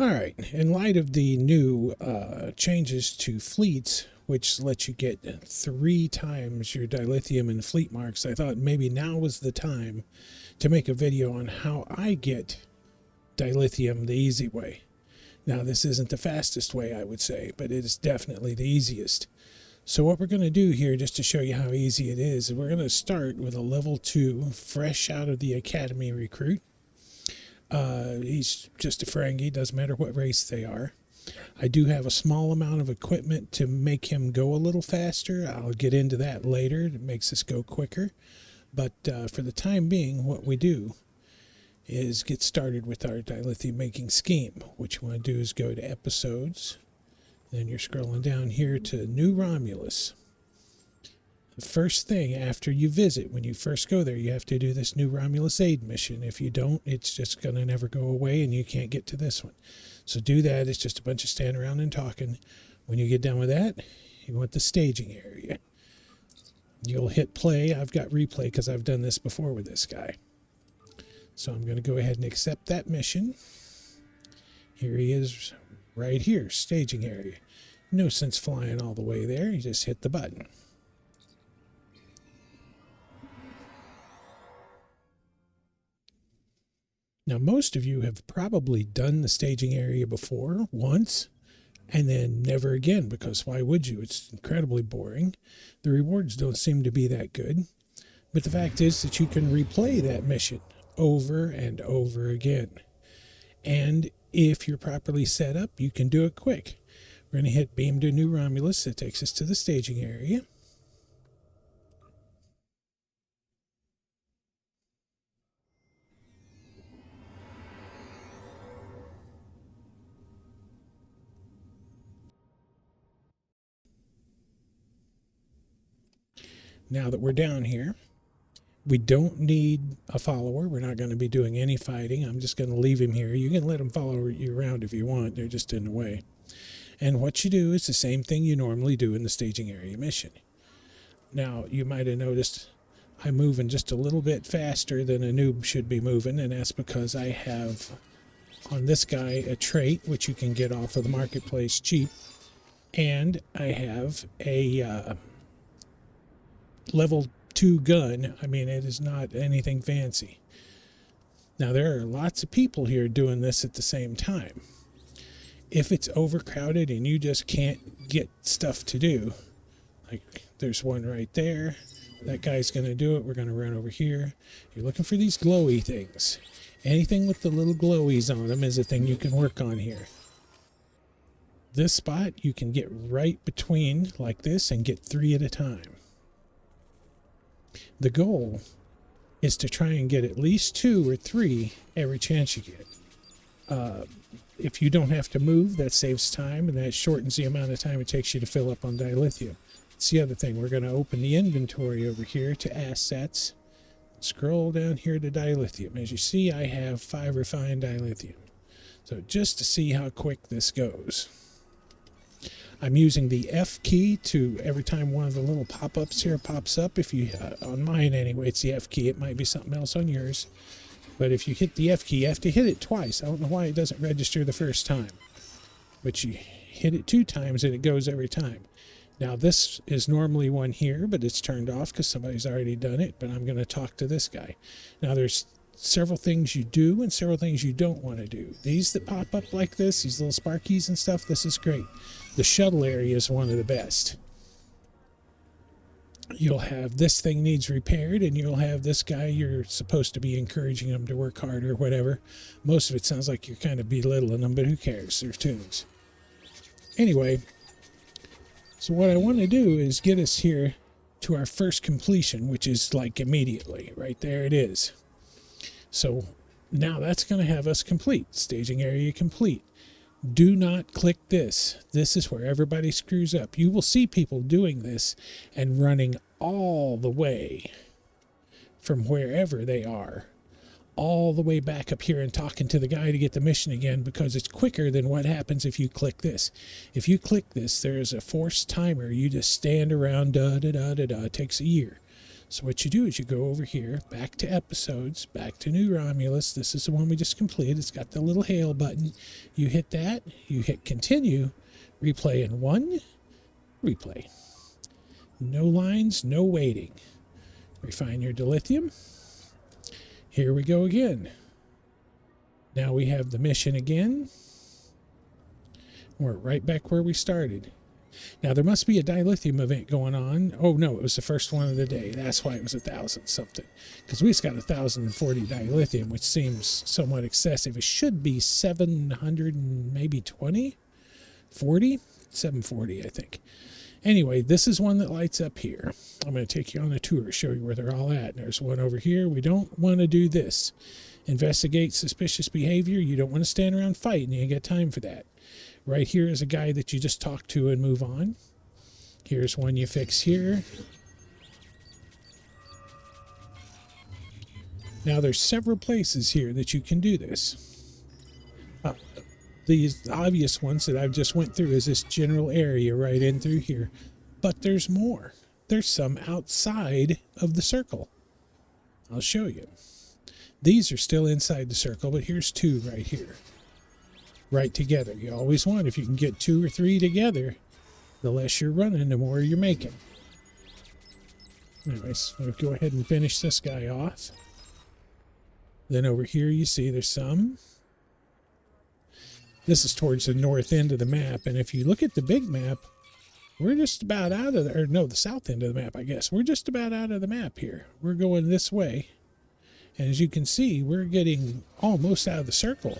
All right, in light of the new changes to fleets, which lets you get 3 times your dilithium and fleet marks, I thought maybe now was the time to make a video on how I get dilithium the easy way. Now, this isn't the fastest way, I would say, but it is definitely the easiest. So what we're going to do here, just to show you how easy it is we're going to start with a level 2, fresh out of the academy recruit. He's just a Ferengi, doesn't matter what race they are. I do have a small amount of equipment to make him go a little faster. I'll get into that later. It makes this go quicker. But for the time being, what we do is get started with our dilithium making scheme. What you want to do is go to episodes. Then you're scrolling down here to New Romulus. The first thing after you visit, when you first go there, you have to do this New Romulus aid mission. If you don't, it's just going to never go away and you can't get to this one. So do that. It's just a bunch of standing around and talking. When you get done with that, you want the staging area. You'll hit play. I've got replay because I've done this before with this guy. So I'm going to go ahead and accept that mission. Here he is right here, staging area. No sense flying all the way there. You just hit the button. Now, most of you have probably done the staging area before, once, and then never again, because why would you? It's incredibly boring. The rewards don't seem to be that good. But the fact is that you can replay that mission over and over again. And if you're properly set up, you can do it quick. We're going to hit Beam to New Romulus. That takes us to the staging area. Now that we're down here, we don't need a follower. We're not going to be doing any fighting. I'm just going to leave him here. You can let him follow you around if you want. They're just in the way. And what you do is the same thing you normally do in the staging area mission. Now, you might have noticed I'm moving just a little bit faster than a noob should be moving, and that's because I have on this guy a trait, which you can get off of the marketplace cheap, and I have a level 2 gun. I mean, it is not anything fancy. Now, there are lots of people here doing this at the same time. If it's overcrowded and you just can't get stuff to do, like there's one right there, that guy's going to do it. We're going to run over here. You're looking for these glowy things. Anything with the little glowies on them is a thing you can work on here. This spot you can get right between like this and get 3 at a time. The goal is to try and get at least 2 or 3 every chance you get. If you don't have to move, that saves time and that shortens the amount of time it takes you to fill up on dilithium. That's the other thing. We're going to open the inventory over here to assets. Scroll down here to dilithium. As you see, I have 5 refined dilithium. So just to see how quick this goes, I'm using the F key to every time one of the little pop-ups here pops up. If you, on mine anyway, it's the F key. It might be something else on yours. But if you hit the F key, you have to hit it twice. I don't know why it doesn't register the first time. But you hit it 2 times and it goes every time. Now this is normally one here, but it's turned off because somebody's already done it. But I'm going to talk to this guy. Now there's several things you do and several things you don't want to do. These that pop up like this, these little sparkies and stuff, this is great. The shuttle area is one of the best. You'll have this thing needs repaired, and you'll have this guy, you're supposed to be encouraging him to work hard or whatever. Most of it sounds like you're kind of belittling them, but who cares? They're tunes. Anyway, so what I want to do is get us here to our first completion, which is like immediately. Right there it is. So now that's going to have us complete. Staging area complete. Do not click this. This is where everybody screws up. You will see people doing this and running all the way from wherever they are, all the way back up here and talking to the guy to get the mission again, because it's quicker than what happens if you click this. If you click this, there is a forced timer. You just stand around, da-da-da-da-da. It takes a year. So what you do is you go over here, back to episodes, back to New Romulus. This is the one we just completed. It's got the little hail button. You hit that, you hit continue, replay in 1, replay. No lines, no waiting. Refine your dilithium. Here we go again. Now we have the mission again. We're right back where we started. Now there must be a dilithium event going on. Oh no, it was the first one of the day. That's why it was 1,000 something. Because we just got 1,040 dilithium, which seems somewhat excessive. It should be 700 and maybe 20, 40, 740, I think. Anyway, this is one that lights up here. I'm going to take you on a tour, show you where they're all at. There's one over here. We don't want to do this. Investigate suspicious behavior. You don't want to stand around fighting. You ain't got time for that. Right here is a guy that you just talk to and move on. Here's one you fix here. Now there's several places here that you can do this. These obvious ones that I've just went through is this general area right in through here. But there's more. There's some outside of the circle. I'll show you. These are still inside the circle, but here's 2 right here. Right together. You always want, if you can get 2 or 3 together, the less you're running, the more you're making. Anyways, we'll go ahead and finish this guy off. Then over here you see there's some. This is towards the north end of the map, and if you look at the big map, we're just about out of the, or no, the south end of the map, I guess. We're just about out of the map here. We're going this way. And as you can see, we're getting almost out of the circle.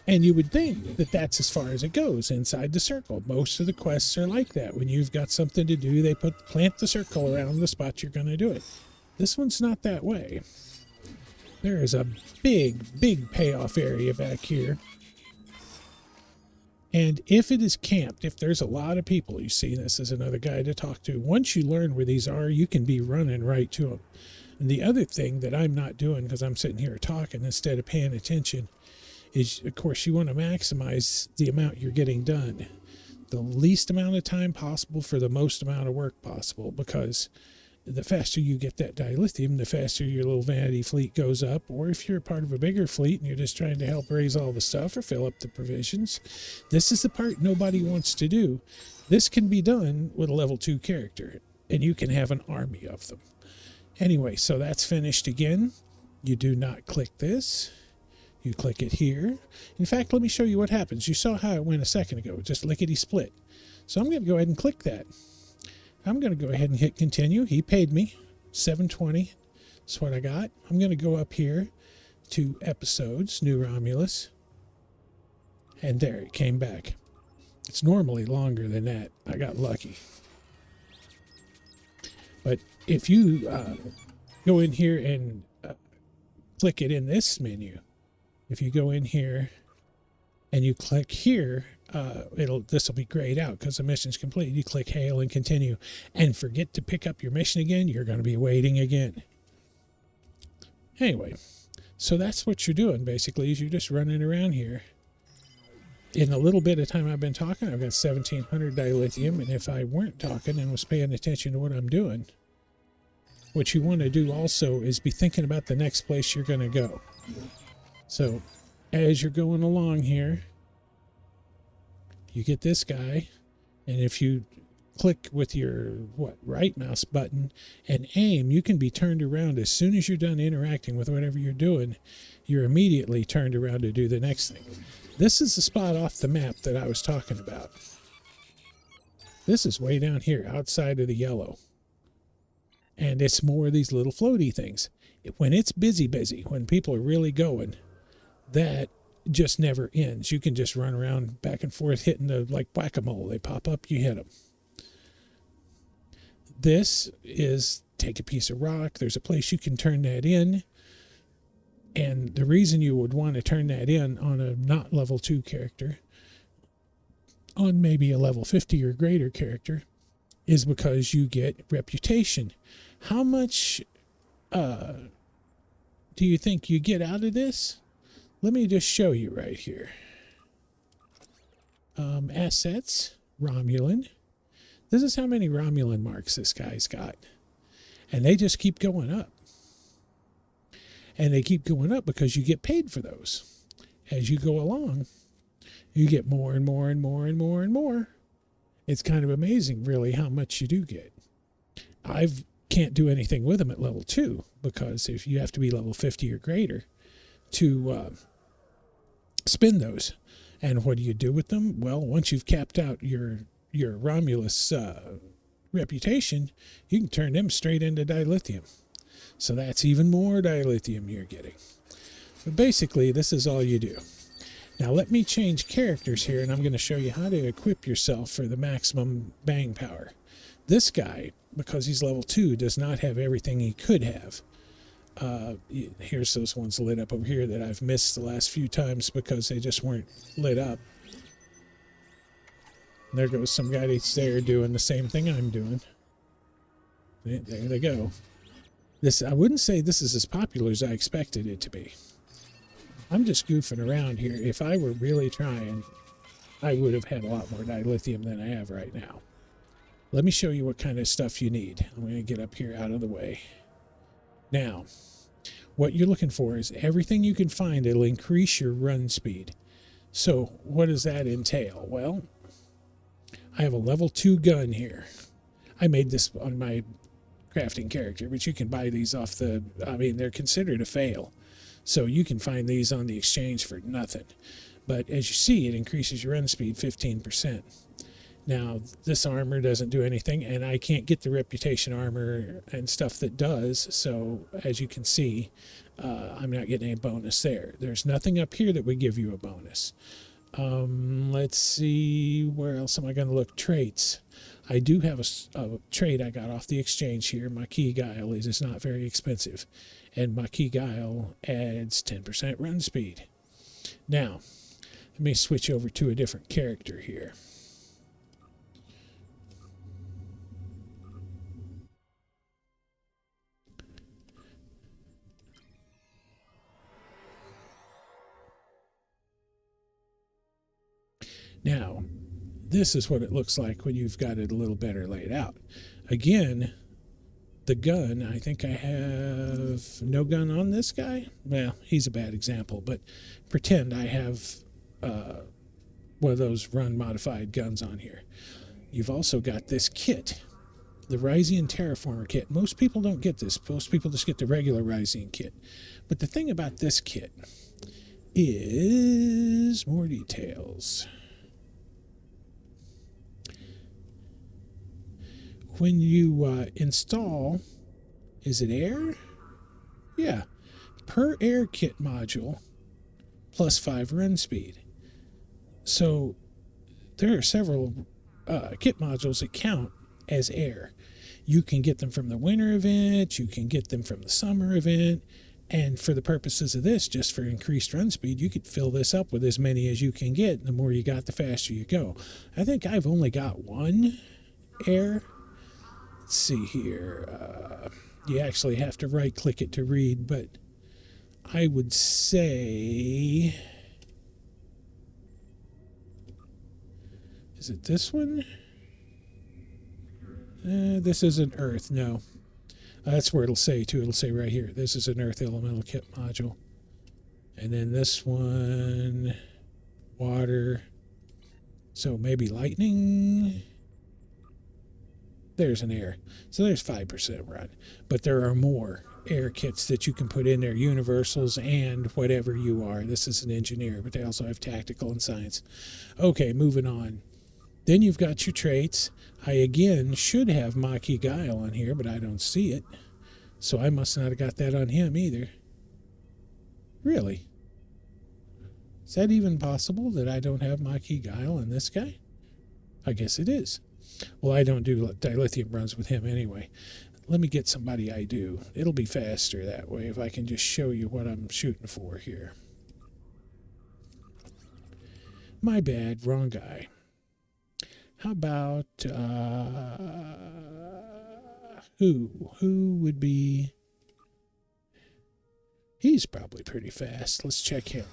And you would think that that's as far as it goes inside the circle. Most of the quests are like that. When you've got something to do, they plant the circle around the spot you're going to do it. This one's not that way. There is a big, big payoff area back here. And if it is camped, if there's a lot of people, you see this is another guy to talk to. Once you learn where these are, you can be running right to them. And the other thing that I'm not doing, because I'm sitting here talking instead of paying attention, is, of course, you want to maximize the amount you're getting done. The least amount of time possible for the most amount of work possible, because the faster you get that dilithium, the faster your little vanity fleet goes up. Or if you're a part of a bigger fleet and you're just trying to help raise all the stuff or fill up the provisions, this is the part nobody wants to do. This can be done with a level 2 character, and you can have an army of them. Anyway, so that's finished again. You do not click this. You click it here. In fact, let me show you what happens. You saw how it went a second ago, just lickety split. So I'm going to go ahead and click that. I'm going to go ahead and hit continue. He paid me $720. That's what I got. I'm going to go up here to episodes, New Romulus. And there, it came back. It's normally longer than that. I got lucky. But if you go in here and click it in this menu, if you go in here and you click here, this will be grayed out because the mission's complete. You click hail and continue, and forget to pick up your mission again. You're going to be waiting again. Anyway, so that's what you're doing basically, is you're just running around here. In a little bit of time I've been talking, I've got 1,700 dilithium, and if I weren't talking and was paying attention to what I'm doing, what you want to do also is be thinking about the next place you're going to go. So as you're going along here, you get this guy, and if you click with your right mouse button and aim, you can be turned around as soon as you're done interacting with whatever you're doing. You're immediately turned around to do the next thing. This is the spot off the map that I was talking about. This is way down here outside of the yellow, and it's more of these little floaty things. When it's busy, when people are really going, that just never ends. You can just run around back and forth hitting the, like whack-a-mole. They pop up, you hit them. This is take a piece of rock. There's a place you can turn that in. And the reason you would want to turn that in on a not level 2 character, on maybe a level 50 or greater character, is because you get reputation. How much do you think you get out of this? Let me just show you right here. Assets, Romulan. This is how many Romulan marks this guy's got. And they just keep going up. And they keep going up because you get paid for those. As you go along, you get more and more and more and more and more. It's kind of amazing, really, how much you do get. I can't do anything with them at level 2 because if you have to be level 50 or greater to spin those. And what do you do with them? Well, once you've capped out your Romulus reputation, you can turn them straight into dilithium. So that's even more dilithium you're getting. But basically, this is all you do. Now let me change characters here, and I'm going to show you how to equip yourself for the maximum bang power. This guy, because he's level 2, does not have everything he could have. Here's those ones lit up over here that I've missed the last few times because they just weren't lit up. And there goes some guy that's there doing the same thing I'm doing. There they go. I wouldn't say this is as popular as I expected it to be. I'm just goofing around here. If I were really trying, I would have had a lot more dilithium than I have right now. Let me show you what kind of stuff you need. I'm going to get up here out of the way. Now, what you're looking for is everything you can find that'll increase your run speed. So what does that entail? Well, I have a level 2 gun here. I made this on my crafting character, but you can buy these off they're considered a fail. So you can find these on the exchange for nothing. But as you see, it increases your run speed 15%. Now, this armor doesn't do anything, and I can't get the reputation armor and stuff that does. So as you can see, I'm not getting a bonus there. There's nothing up here that would give you a bonus. Let's see, where else am I going to look? Traits. I do have a trait I got off the exchange here. My key guile is not very expensive. And my key guile adds 10% run speed. Now, let me switch over to a different character here. Now, this is what it looks like when you've got it a little better laid out. Again, the gun, I think I have no gun on this guy. Well, he's a bad example, but pretend I have one of those run modified guns on here. You've also got this kit, the Ryzian Terraformer kit. Most people don't get this. Most people just get the regular Ryzian kit. But the thing about this kit is more details. When you install, is it air? Yeah, per air kit module, plus 5 run speed. So there are several kit modules that count as air. You can get them from the winter event, you can get them from the summer event, and for the purposes of this, just for increased run speed, you could fill this up with as many as you can get. The more you got, the faster you go. I think I've only got one air. Let's see here. You actually have to right click it to read, but I would say, is it this one? This isn't Earth, no. That's where it'll say too. It'll say right here, this is an Earth Elemental Kit module. And then this one, water. So maybe lightning. There's an air. So there's 5% run. But there are more air kits that you can put in there, universals and whatever you are. This is an engineer, but they also have tactical and science. Okay, moving on. Then you've got your traits. I again should have Maki Guile on here, but I don't see it. So I must not have got that on him either. Really? Is that even possible that I don't have Maki Guile on this guy? I guess it is. Well, I don't do dilithium runs with him anyway. Let me get somebody I do. It'll be faster that way if I can just show you what I'm shooting for here. My bad, wrong guy. How about who would be? He's probably pretty fast. Let's check him.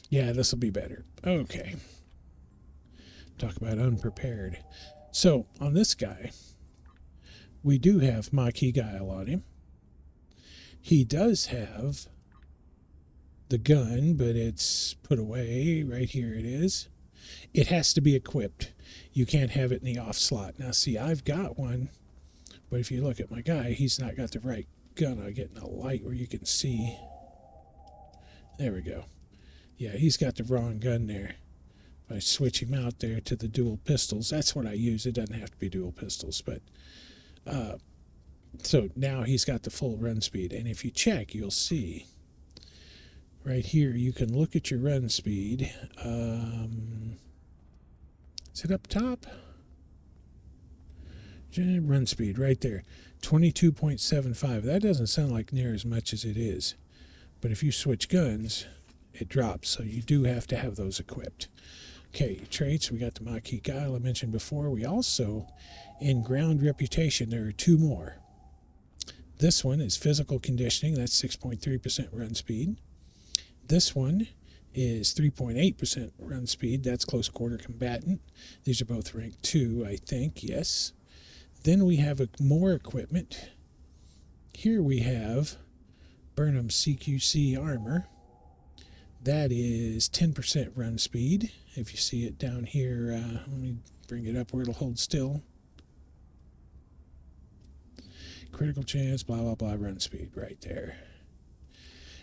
Yeah, this will be better. Okay. Talk about unprepared. So on this guy, we do have Maquis Guile on him. He does have the gun, but it's put away. Right here it is. It has to be equipped. You can't have it in the off slot. Now see, I've got one, but if you look at my guy, he's not got the right gun. I'm getting a light where you can see. There we go. Yeah, he's got the wrong gun there. If I switch him out there to the dual pistols, that's what I use. It doesn't have to be dual pistols, but so now he's got the full run speed. And if you check, you'll see right here, you can look at your run speed. Is it up top? Run speed right there, 22.75. That doesn't sound like near as much as it is. But if you switch guns, it drops. So you do have to have those equipped. Okay, traits. We got the Maquis Guile I mentioned before. We also, in ground reputation, there are two more. This one is physical conditioning. That's 6.3% run speed. This one is 3.8% run speed. That's close quarter combatant. These are both rank 2, I think. Yes. Then we have more equipment. Here we have Burnham CQC armor. That is 10% run speed. If you see it down here, let me bring it up where it'll hold still. Critical chance, blah, blah, blah, run speed right there.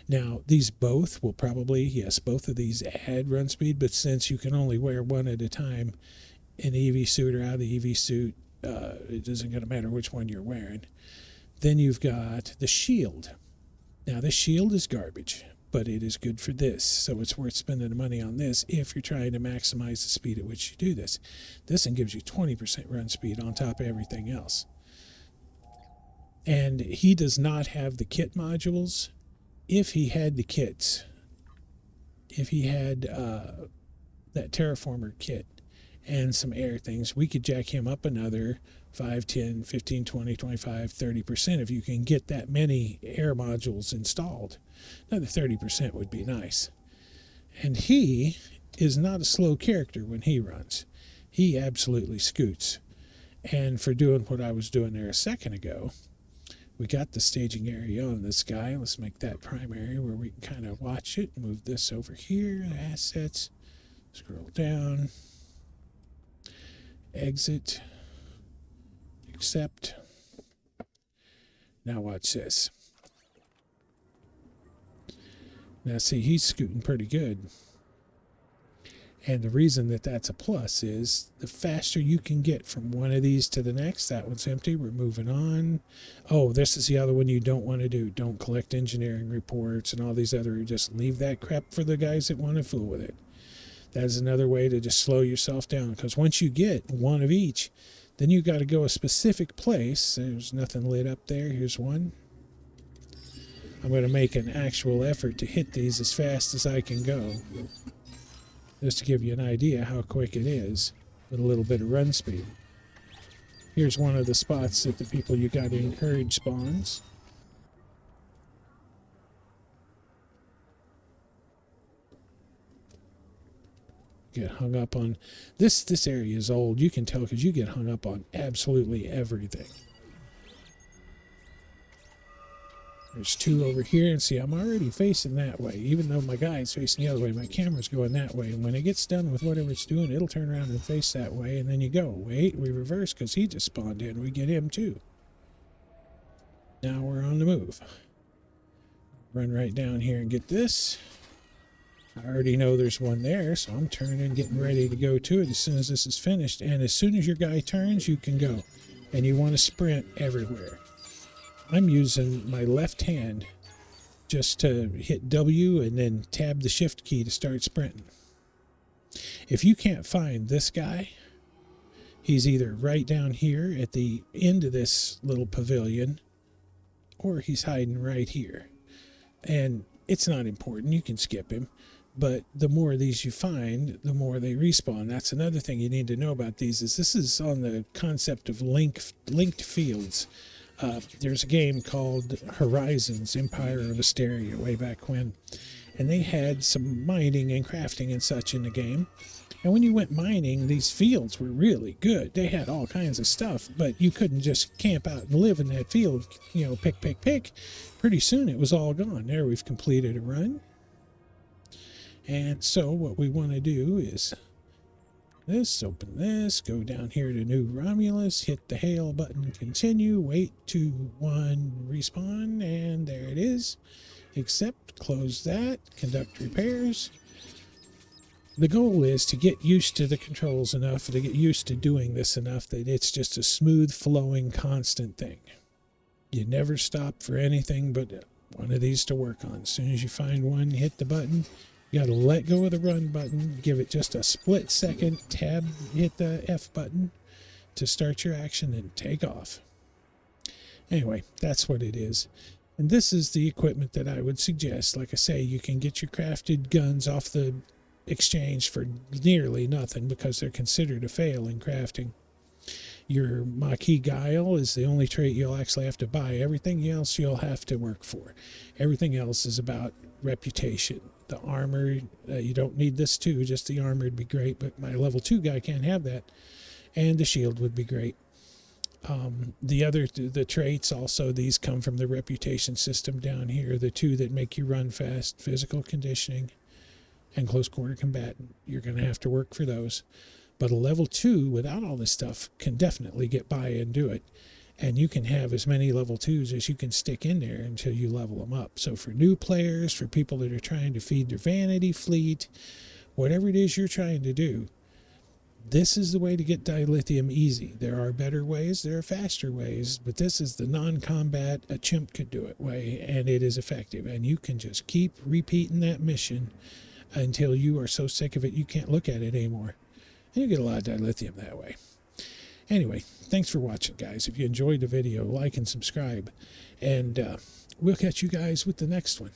Now, these both will probably, yes, both of these add run speed, but since you can only wear one at a time in the EV suit or out of the EV suit, it isn't going to matter which one you're wearing. Then you've got the shield. Now, this shield is garbage, but it is good for this, so it's worth spending the money on this if you're trying to maximize the speed at which you do this. This one gives you 20% run speed on top of everything else. And he does not have the kit modules. If he had the kits, if he had that Terraformer kit and some air things, we could jack him up another 5, 10, 15, 20, 25, 30% if you can get that many air modules installed. Another 30% would be nice. And he is not a slow character when he runs. He absolutely scoots. And for doing what I was doing there a second ago, we got the staging area on this guy. Let's make that primary where we can kind of watch it. Move this over here, assets, scroll down, exit, accept. Now watch this. Now see, he's scooting pretty good. And the reason that that's a plus is the faster you can get from one of these to the next. That one's empty. We're moving on. Oh, this is the other one you don't want to do. Don't collect engineering reports and all these other. Just leave that crap for the guys that want to fool with it. That is another way to just slow yourself down. Because once you get one of each, then you got to go a specific place. There's nothing lit up there. Here's one. I'm going to make an actual effort to hit these as fast as I can go. Just to give you an idea how quick it is with a little bit of run speed. Here's one of the spots that the people you got to encourage spawns. Get hung up on this area is old. You can tell because you get hung up on absolutely everything. There's two over here, and see, I'm already facing that way. Even though my guy is facing the other way, my camera's going that way. And when it gets done with whatever it's doing, it'll turn around and face that way. And then you go, wait, we reverse because he just spawned in. We get him too. Now we're on the move. Run right down here and get this. I already know there's one there, so I'm turning, getting ready to go to it as soon as this is finished. And as soon as your guy turns, you can go. And you want to sprint everywhere. I'm using my left hand just to hit W and then tab the shift key to start sprinting. If you can't find this guy, he's either right down here at the end of this little pavilion or he's hiding right here. And it's not important. You can skip him. But the more of these you find, the more they respawn. That's another thing you need to know about these is this is on the concept of linked fields. There's a game called Horizons, Empire of Istaria, way back when. And they had some mining and crafting and such in the game. And when you went mining, these fields were really good. They had all kinds of stuff, but you couldn't just camp out and live in that field, you know, pick, pick, pick. Pretty soon it was all gone. There, we've completed a run. And so what we want to do is this, open this, go down here to New Romulus, hit the hail button, continue, wait 2, 1, respawn, and there it is. Accept, close that, conduct repairs. The goal is to get used to the controls enough, to get used to doing this enough that it's just a smooth flowing constant thing. You never stop for anything but one of these to work on. As soon as you find one, hit the button. You got to let go of the run button, give it just a split second, tab, hit the F button to start your action and take off. Anyway, that's what it is. And this is the equipment that I would suggest. Like I say, you can get your crafted guns off the exchange for nearly nothing because they're considered a fail in crafting. Your Maquis Guile is the only trait you'll actually have to buy. Everything else you'll have to work for. Everything else is about reputation. The armor, you don't need this too, just the armor would be great, but my level 2 guy can't have that. And the shield would be great. The traits also, these come from the reputation system down here. The 2 that make you run fast, physical conditioning and close quarter combatant. You're going to have to work for those. But a level 2 without all this stuff can definitely get by and do it. And you can have as many level 2s as you can stick in there until you level them up. So for new players, for people that are trying to feed their vanity fleet, whatever it is you're trying to do, this is the way to get dilithium easy. There are better ways, there are faster ways, but this is the non-combat, a chimp could do it way, and it is effective. And you can just keep repeating that mission until you are so sick of it you can't look at it anymore. And you get a lot of dilithium that way. Anyway, thanks for watching, guys. If you enjoyed the video, like and subscribe. And we'll catch you guys with the next one.